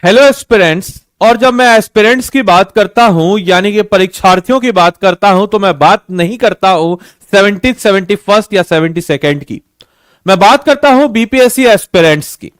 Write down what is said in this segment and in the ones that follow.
Hello aspirants. और जब मैं एस्पिरेंट्स की बात करता हूं यानी कि परीक्षार्थियों की बात करता हूं तो मैं बात नहीं करता हूं 70th 71st या 72nd की। मैं बात करता हूं बीपीएससी एस्पिरेंट्स की।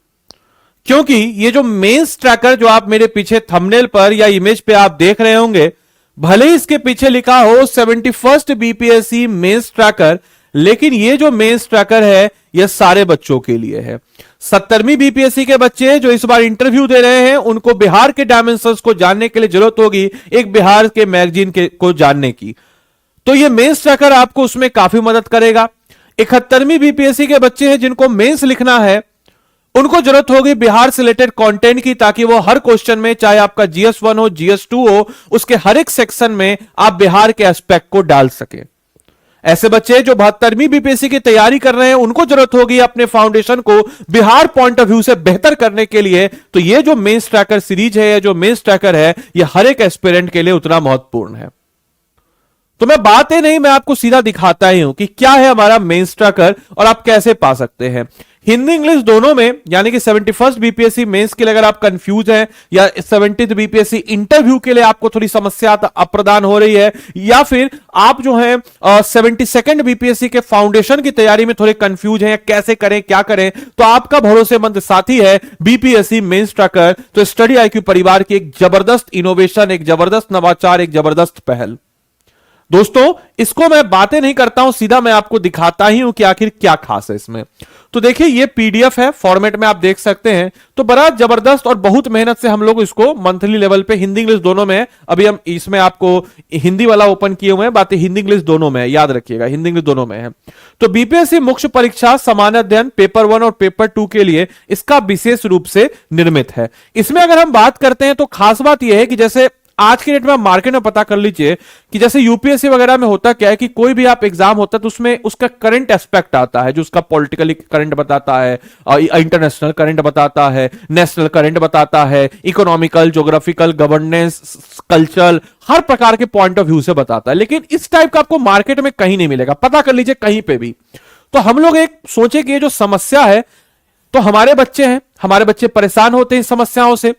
क्योंकि ये जो मेंस ट्रैकर जो आप मेरे पीछे थंबनेल पर या इमेज पे आप देख रहे होंगे, भले ही इसके पीछे लिखा हो 71st बीपीएससी मेंस ट्रैकर, लेकिन ये जो मेंस ट्रैकर है ये सारे बच्चों के लिए है। 70वीं बीपीएससी के बच्चे जो इस बार इंटरव्यू दे रहे हैं उनको बिहार के डायमेंशंस को जानने के लिए जरूरत होगी एक बिहार के मैगजीन को जानने की। तो ये मेंस ट्रैकर आपको उसमें काफी मदद करेगा। 71वीं बीपीएससी के बच्चे हैं जिनको मेंस लिखना है, उनको जरूरत होगी बिहार से रिलेटेड कंटेंट की, ताकि वो हर क्वेश्चन में, चाहे आपका जीएस 1 हो जीएस 2 हो, उसके हर एक सेक्शन में आप बिहार के एस्पेक्ट को डाल सके। ऐसे बच्चे जो 72वीं बीपीएससी की तैयारी कर रहे हैं उनको जरूरत होगी अपने फाउंडेशन को बिहार पॉइंट ऑफ व्यू से बेहतर करने के लिए। तो ये जो मेंस ट्रैकर सीरीज है, जो मेंस ट्रैकर है, ये हर एक एस्पिरेंट के लिए उतना महत्वपूर्ण है। तो मैं बातें नहीं, मैं आपको सीधा दिखाता ही हूं कि क्या है हमारा मेंस ट्रैकर और आप कैसे पा सकते हैं। हिंदी इंग्लिश दोनों में, यानी कि 71st बीपीएससी मेंस के लिए अगर आप कंफ्यूज हैं या 70th बीपीएससी इंटरव्यू के लिए आपको थोड़ी समस्या प्रदान हो रही है, या फिर आप जो है 72nd बीपीएससी के फाउंडेशन की तैयारी में थोड़े कंफ्यूज हैं, कैसे करें क्या करें, तो आपका भरोसेमंद साथी है बीपीएससी मेंस ट्रैकर। तो स्टडी आईक्यू परिवार की एक जबरदस्त इनोवेशन, एक जबरदस्त नवाचार, एक जबरदस्त पहल। दोस्तों इसको मैं बातें नहीं करता हूं, सीधा मैं आपको दिखाता ही हूं कि आखिर क्या खास है इसमें। तो देखिए ये पीडीएफ है, फॉर्मेट में आप देख सकते हैं। तो बड़ा जबरदस्त और बहुत मेहनत से हम लोग इसको मंथली लेवल पे हिंदी इंग्लिश दोनों में, अभी हम इसमें आपको हिंदी वाला ओपन किए हुए हैं, बातें हिंदी इंग्लिश दोनों में है, याद रखिएगा हिंदी इंग्लिश दोनों में है। तो बीपीएससी मुख्य परीक्षा सामान्य अध्ययन पेपर 1 और पेपर 2 के लिए इसका विशेष रूप से निर्मित है। इसमें अगर हम बात करते हैं तो खास बात यह है कि जैसे आज के डेट में आप मार्केट में पता कर लीजिए कि जैसे यूपीएससी वगैरह में होता क्या है कि कोई भी आप एग्जाम होता है तो उसमें उसका करंट एस्पेक्ट आता है, जो उसका पॉलिटिकली करंट बताता है, इंटरनेशनल करंट बताता है, नेशनल करंट बताता है, इकोनॉमिकल, ज्योग्राफिकल, गवर्नेंस, कल्चरल, हर प्रकार के पॉइंट ऑफ व्यू से बताता है। लेकिन इस टाइप का आपको मार्केट में कहीं नहीं मिलेगा, पता कर लीजिए कहीं पे भी। तो हम लोग एक सोचे कि ये जो समस्या है, तो हमारे बच्चे हैं, हमारे बच्चे परेशान होते हैं इस समस्याओं से,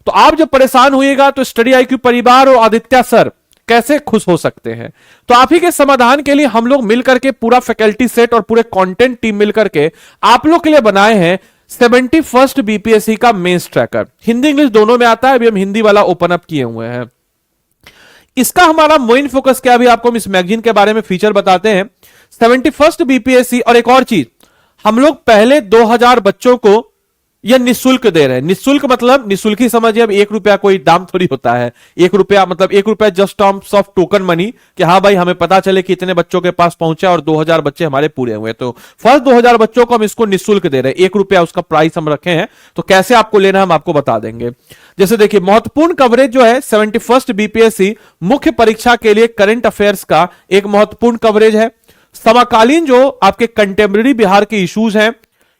तो आप जब परेशान होइएगा तो स्टडी आईक्यू परिवार और आदित्य सर कैसे खुश हो सकते हैं। तो आप ही के समाधान के लिए हम लोग मिलकर के पूरा फैकल्टी सेट और पूरे कंटेंट टीम मिलकर के आप लोग के लिए बनाए हैं 71st बीपीएससी का मेंस ट्रैकर। हिंदी इंग्लिश दोनों में आता है, अभी हम हिंदी वाला ओपन अप किए हुए हैं। इसका हमारा मेन फोकस क्या, अभी आपको हम इस मैगजीन के बारे में फीचर बताते हैं। 71st बीपीएससी, और एक और चीज, हम लोग पहले 2000 बच्चों को यह निःशुल्क दे रहे हैं। निःशुल्क मतलब निःशुल्क ही समझिए, अब 1 रुपया कोई दाम थोड़ी होता है। 1 रुपया मतलब 1 रुपया just terms of token money, कि हाँ भाई हमें पता चले कि इतने बच्चों के पास पहुंचा और 2000 बच्चे हमारे पूरे हुए, तो फर्स्ट 2000 बच्चों को हम इसको निःशुल्क दे रहे हैं। 1 रुपया उसका प्राइस हम रखे हैं। तो कैसे आपको लेना हम आपको बता देंगे। जैसे देखिए महत्वपूर्ण कवरेज जो है 71st बीपीएससी मुख्य परीक्षा के लिए करंट अफेयर्स का एक महत्वपूर्ण कवरेज है। समकालीन जो आपके कंटेम्प्रेरी बिहार के इश्यूज हैं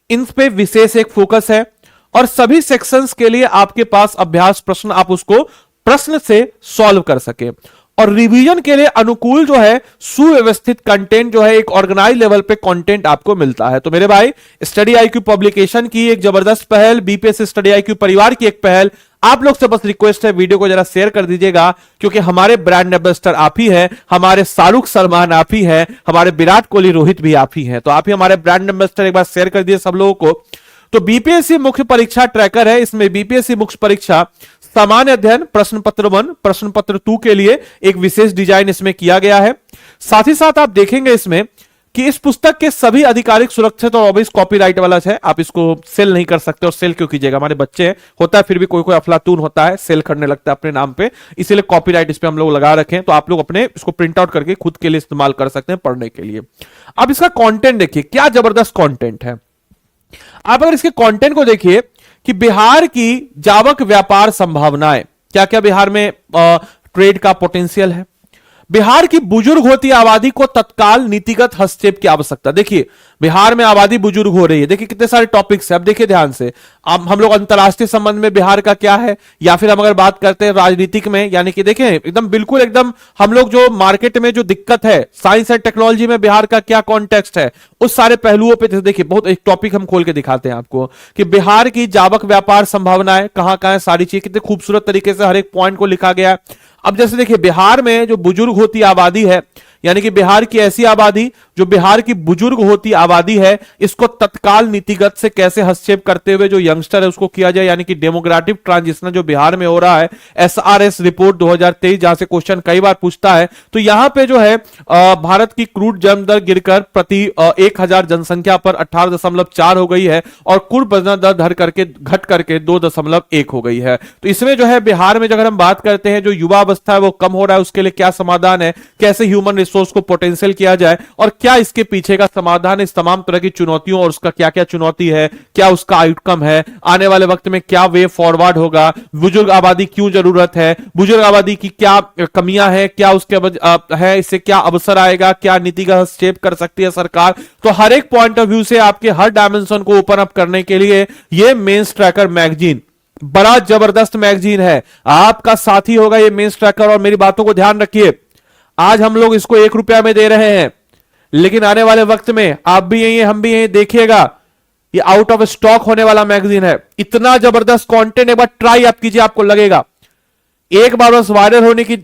इन पे विशेष एक फोकस है, और सभी सेक्शंस के लिए आपके पास अभ्यास प्रश्न, आप उसको प्रश्न से सॉल्व कर सके। और रिवीजन के लिए अनुकूल जो है सुव्यवस्थित कंटेंट जो है, एक ऑर्गेनाइज लेवल पे कंटेंट आपको मिलता है। तो मेरे भाई स्टडी आईक्यू पब्लिकेशन की एक जबरदस्त पहल, बीपीएससी स्टडी आईक्यू परिवार की एक पहल, आप लोग से बस रिक्वेस्ट है वीडियो को जरा शेयर कर दीजिएगा, क्योंकि हमारे ब्रांड एम्बेसडर आप ही है, हमारे शाहरुख सलमान आप ही है, हमारे विराट कोहली रोहित भी आप ही है। तो आप ही हमारे ब्रांड एम्बेसडर, एक बार शेयर कर दीजिए सब लोगों को। तो बीपीएससी मुख्य परीक्षा ट्रैकर है, इसमें बीपीएससी मुख्य परीक्षा सामान्य अध्ययन प्रश्न पत्र 1, प्रश्न पत्र 2 के लिए एक विशेष डिजाइन इसमें किया गया है। साथ ही साथ आप देखेंगे इसमें कि इस पुस्तक के सभी आधिकारिक सुरक्षित और ऑब्वियस कॉपीराइट वाला है, आप इसको सेल नहीं कर सकते। और सेल क्यों कीजिएगा, हमारे बच्चे हैं, होता है फिर भी कोई कोई अफलातून होता है, सेल करने लगता है अपने नाम पे, इसीलिए कॉपीराइट इस पे हम लोग लगा रखे हैं। तो आप लोग अपने इसको प्रिंट आउट करके खुद के लिए इस्तेमाल कर सकते हैं पढ़ने के लिए। अब इसका कंटेंट देखिए, क्या जबरदस्त कंटेंट है। आप अगर इसके कंटेंट को देखिए कि बिहार की जावक व्यापार संभावनाएं, क्या क्या बिहार में ट्रेड का पोटेंशियल है, बिहार की बुजुर्ग होती आबादी को तत्काल नीतिगत हस्तक्षेप की आवश्यकता। देखिए बिहार में आबादी बुजुर्ग हो रही है, देखिए कितने सारे टॉपिक्स है। अब देखिए ध्यान से, अब हम लोग अंतरराष्ट्रीय संबंध में बिहार का क्या है, या फिर हम अगर बात करते हैं राजनीतिक में, यानी कि देखिए एकदम बिल्कुल एकदम हम लोग जो मार्केट में जो दिक्कत है, साइंस एंड टेक्नोलॉजी में बिहार का क्या कॉन्टेक्स्ट है, उस सारे पहलुओं पे देखिए बहुत एक टॉपिक हम खोल के दिखाते हैं आपको कि बिहार की जावक व्यापार संभावनाएं कहां कहां है, सारी चीजें कितने खूबसूरत तरीके से हर एक पॉइंट को लिखा गया है। अब जैसे देखिए बिहार में जो बुजुर्ग होती आबादी है, यानी कि बिहार की ऐसी आबादी जो बिहार की बुजुर्ग होती आबादी है, इसको तत्काल नीतिगत से कैसे हस्तक्षेप करते हुए जो यंगस्टर है उसको किया जाए, यानी कि डेमोग्राफिक ट्रांजिशन जो बिहार में हो रहा है, एसआरएस रिपोर्ट 2023 जहां से क्वेश्चन कई बार पूछता है, तो यहां पे जो है भारत की क्रूड जन्म दर गिरकर प्रति 1000 जनसंख्या पर 18.4 हो गई है और कुल जन्म दर घट करके 2.1 हो गई है। तो इसमें जो है बिहार में अगर हम बात करते हैं जो युवा अवस्था है वो कम हो रहा है, उसके लिए क्या समाधान है, कैसे ह्यूमन रिसोर्स को पोटेंशियल किया जाए और क्या इसके पीछे का समाधान, इस तमाम तरह की चुनौतियों और उसका क्या क्या चुनौती है, क्या उसका आउटकम है, आने वाले वक्त में क्या वे फॉरवर्ड होगा, बुजुर्ग आबादी क्यों जरूरत है, बुजुर्ग आबादी की क्या कमियां है, क्या उसके है, इससे क्या अवसर आएगा, क्या नीति का हस्तक्षेप कर सकती है सरकार। तो हर एक पॉइंट ऑफ व्यू से आपके हर डायमेंशन को ओपन अप करने के लिए ये मेंस ट्रैकर मैगजीन बड़ा जबरदस्त मैगजीन है, आपका साथी होगा ये मेंस ट्रैकर। और मेरी बातों को ध्यान रखिए, आज हम लोग इसको 1 रुपया में दे रहे हैं, लेकिन आने वाले वक्त में आप भी यही हम भी यही देखिएगा, ये आउट ऑफ स्टॉक होने वाला मैगजीन है। इतना जबरदस्त कंटेंट, एक बार ट्राई आप कीजिए, आपको लगेगा। एक बार बस वायरल होने की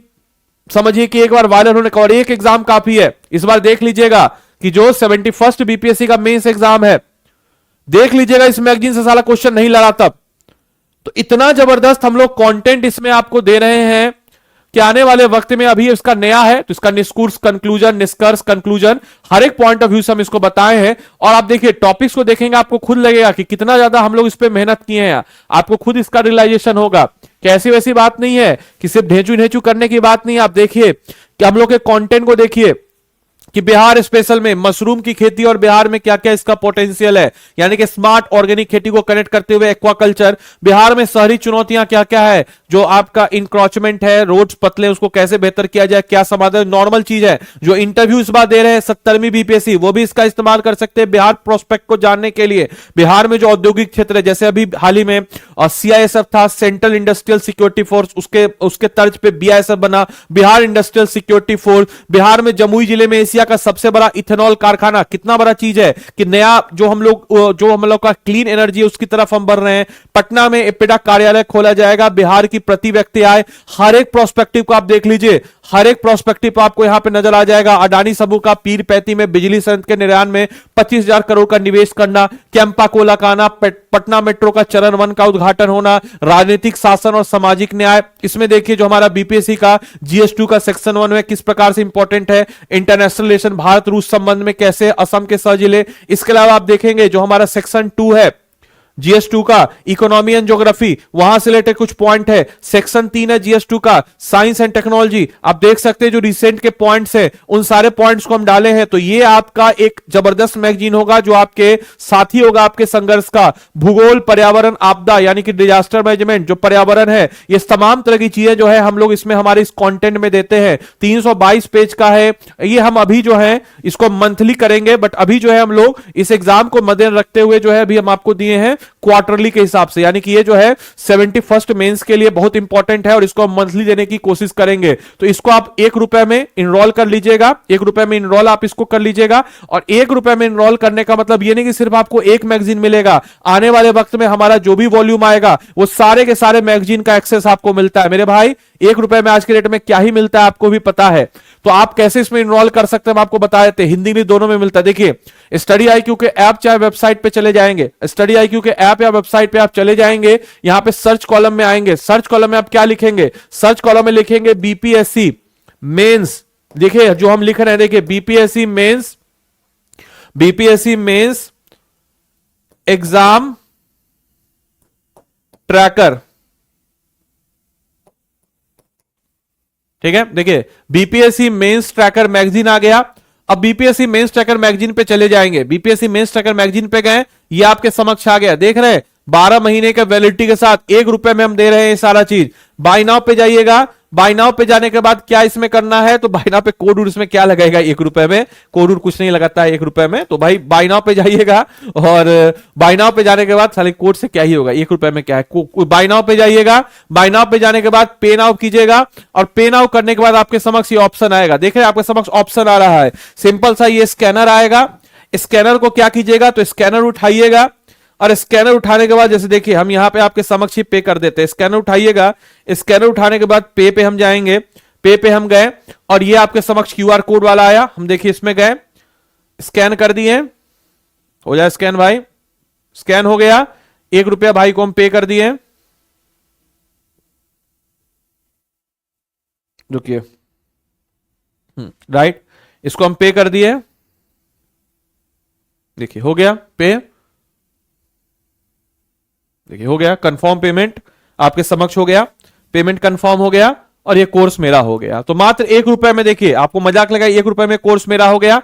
समझिए कि एक बार वायरल होने का, और एक एग्जाम काफी है। इस बार देख लीजिएगा कि जो 71st बीपीएससी का मेंस एग्जाम है, देख लीजिएगा इस मैगजीन से साला क्वेश्चन नहीं लड़ा तब। तो इतना जबरदस्त हम लोग कंटेंट इसमें आपको दे रहे हैं कि आने वाले वक्त में, अभी इसका नया है तो इसका निष्कर्ष कंक्लूजन, निष्कर्ष कंक्लूजन हर एक पॉइंट ऑफ व्यू से हम इसको बताए हैं। और आप देखिए टॉपिक्स को देखेंगे, आपको खुद लगेगा कि कितना ज्यादा हम लोग इस पे मेहनत किए हैं, आपको खुद इसका रियलाइजेशन होगा। कैसी वैसी बात नहीं है कि सिर्फ ढेंचू ढेंचू करने की बात नहीं है। आप देखिए कि हम लोग के कंटेंट को देखिए कि बिहार स्पेशल में मशरूम की खेती और बिहार में क्या क्या इसका पोटेंशियल है, यानी कि स्मार्ट ऑर्गेनिक खेती को कनेक्ट करते हुए एक्वाकल्चर, बिहार में शहरी चुनौतियां क्या क्या है, जो आपका इंक्रोचमेंट है, रोड्स पतले, उसको कैसे बेहतर किया जाए, क्या समाधान, नॉर्मल चीज है। जो इंटरव्यू इस बार दे रहे हैं 70वीं बीपीएससी, वो भी इसका इस्तेमाल कर सकते हैं बिहार प्रोस्पेक्ट को जानने के लिए। बिहार में जो औद्योगिक क्षेत्र है, जैसे अभी हाल ही में सीआईएसएफ था, सेंट्रल इंडस्ट्रियल सिक्योरिटी फोर्स, उसके तर्ज पे बीआईएसएफ बना, Bihar industrial security force. Bihar में जमुई जिले में एशिया का सबसे बड़ा इथेनॉल कारखाना, कितना बड़ा चीज है कि नया जो हम लोग का क्लीन एनर्जी है उसकी तरफ हम बढ़ रहे हैं। पटना में एपेडा कार्यालय खोला जाएगा। बिहार की प्रति व्यक्ति आय, हर एक प्रोस्पेक्टिव को आप देख लीजिए, हर एक प्रोस्पेक्टिव आपको यहां पे नजर आ जाएगा। अडानी समूह का पीर पैंती में बिजली संयंत्र के निर्माण में 25,000 करोड़ का निवेश करना, कैंपा कोला का आना, पटना मेट्रो का चरण 1 का उद्घाटन होना, राजनीतिक शासन और सामाजिक न्याय। इसमें देखिए जो हमारा बीपीएससी का जीएस2 का सेक्शन 1 में किस प्रकार से इंपॉर्टेंट है, इंटरनेशनल रिलेशन, भारत रूस संबंध में कैसे असम के सह जिले। इसके अलावा आप देखेंगे जो हमारा सेक्शन 2 है जीएस2 का, इकोनॉमी एंड ज्योग्राफी, वहां से रिलेटेड कुछ पॉइंट है। सेक्शन 3 है जीएस2 का, साइंस एंड टेक्नोलॉजी। आप देख सकते हैं जो रिसेंट के पॉइंट्स है, उन सारे पॉइंट्स को हम डाले हैं। तो ये आपका एक जबरदस्त मैगजीन होगा जो आपके साथी होगा आपके संघर्ष का। भूगोल, पर्यावरण, आपदा यानी कि डिजास्टर मैनेजमेंट, जो पर्यावरण है, ये तमाम तरह की चीजें जो है हम लोग इसमें हमारे इस कंटेंट में देते हैं। 322 पेज का है ये। हम अभी जो है इसको मंथली करेंगे, बट अभी जो है हम लोग इस एग्जाम को मद्देनजर रखते हुए जो है अभी हम आपको दिए हैं क्वार्टरली के हिसाब से, यानी कि ये जो है 71st मेंस के लिए बहुत इंपॉर्टेंट है और इसको हम मंथली देने की कोशिश करेंगे। तो इसको आप 1 रुपए में इनरोल कर लीजिएगा, 1 रुपए में इनरोल आप इसको कर लीजिएगा। और 1 रुपए में इनरोल करने का मतलब ये नहीं कि सिर्फ आपको एक मैगजीन मिलेगा, आने वाले वक्त में हमारा जो भी वॉल्यूम आएगा वो सारे के सारे मैगजीन का एक्सेस आपको मिलता है। मेरे भाई 1 रुपए में आज के डेट में क्या ही मिलता है आपको भी पता है। तो आप कैसे इसमें इनरोल कर सकते हैं हम आपको बता देते हैं, हिंदी में दोनों में मिलता है। देखिए स्टडी आईक्यू के ऐप चाहे वेबसाइट पे चले जाएंगे, स्टडी आईक्यू के ऐप या वेबसाइट पे आप चले जाएंगे, यहां पे सर्च कॉलम में आएंगे। सर्च कॉलम में आप क्या लिखेंगे, सर्च कॉलम में लिखेंगे बीपीएससी मेंस। देखिए जो हम लिख रहे हैं, देखिए BPSC mains, BPSC mains exam tracker, ठीक है। देखिए बीपीएससी मेंस ट्रैकर मैगजीन आ गया। अब बीपीएससी मेंस ट्रैकर मैगजीन पे चले जाएंगे, बीपीएससी मेंस ट्रैकर मैगजीन पे गए, ये आपके समक्ष आ गया, देख रहे हैं 12 महीने के वैलिडिटी के साथ 1 रुपए में हम दे रहे हैं ये सारा चीज। बाय नाउ पे जाइएगा, बाय नाउ पे जाने के बाद क्या इसमें करना है, तो बाय नाउ पे कोड इसमें क्या लगेगा, 1 रुपए में, कोड कुछ नहीं लगाता है 1 रुपए में। तो भाई बाय नाउ पे जाइएगा, और बाय नाउ पे जाने के बाद साले कोड से क्या ही होगा, 1 रुपए में क्या है, बाय नाउ पे जाइएगा, बाय नाउ पे जाने के बाद पे नाउ कीजिएगा, और पे नाउ करने के बाद आपके समक्ष ये ऑप्शन आएगा, देख रहे हैं आपके समक्ष ऑप्शन आ रहा है, सिंपल सा ये स्कैनर आएगा। स्कैनर को क्या कीजिएगा, तो स्कैनर उठाइएगा, और स्कैनर उठाने के बाद जैसे देखिए हम यहां पे आपके समक्ष ही पे कर देते हैं, स्कैनर उठाइएगा, स्कैनर उठाने के बाद पे हम जाएंगे, पे हम गए, और ये आपके समक्ष क्यूआर कोड वाला आया, हम देखिए इसमें गए, स्कैन कर दिए, हो जाए स्कैन भाई, स्कैन हो गया, 1 रुपया भाई को हम पे कर दिए, रुकिए, राइट, इसको हम पे कर दिए, देखिए हो गया पे, देखिए हो गया कंफर्म, पेमेंट आपके समक्ष हो गया, पेमेंट कंफर्म हो गया, और ये कोर्स मेरा हो गया। तो मात्र 1 रुपए में, देखिए आपको मजाक लगा, 1 रुपए में कोर्स मेरा हो गया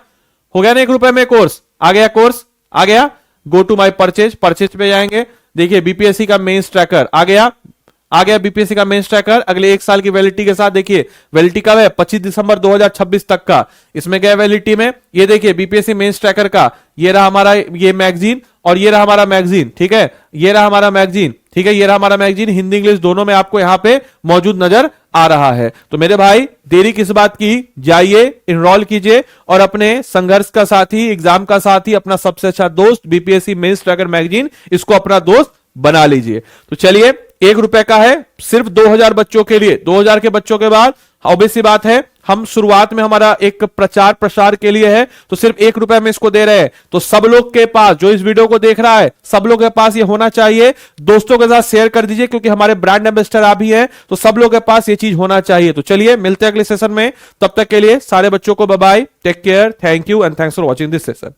ना, 1 रुपए में कोर्स आ गया, कोर्स आ गया। Go to my purchase, purchase पे जाएंगे, देखिए बीपीएससी का मेंस ट्रैकर आ गया, बीपीएससी का मेंस ट्रैकर अगले 1 साल की वैलिडिटी के साथ, देखिए वैलिडिटी कब है, 25 दिसंबर 2026 तक का, इसमें गया वैलिडिटी में, ये देखिए बीपीएससी मेंस ट्रैकर का, ये रहा हमारा ये मैगजीन, और ये रहा हमारा मैगजीन, ठीक है, ये रहा हमारा मैगजीन, ठीक है, ये रहा हमारा मैगजीन, हिंदी इंग्लिश दोनों में आपको यहां पे मौजूद नजर आ रहा है। तो मेरे भाई देरी किस बात की, जाइए इनरोल कीजिए, और अपने संघर्ष का साथी, एग्जाम का साथी, अपना सबसे अच्छा दोस्त बीपीएससी मेंस ट्रैकर मैगजीन, इसको अपना दोस्त बना लीजिए। तो चलिए 1 रुपए का है, सिर्फ 2000 बच्चों के लिए, 2000 के बच्चों के बाद ऑब्वियस सी बात है, हम शुरुआत में हमारा एक प्रचार प्रसार के लिए है, तो सिर्फ 1 रुपए में इसको दे रहे हैं। तो सब लोग के पास, जो इस वीडियो को देख रहा है, सब लोग के पास ये होना चाहिए, दोस्तों के साथ शेयर कर दीजिए, क्योंकि हमारे ब्रांड एम्बेसडर आप ही हैं, तो सब लोग के पास ये चीज होना चाहिए। तो चलिए मिलते हैं अगले सेशन में, तब तक के लिए सारे बच्चों को bye bye, take care, thank you and thanks for watching this session.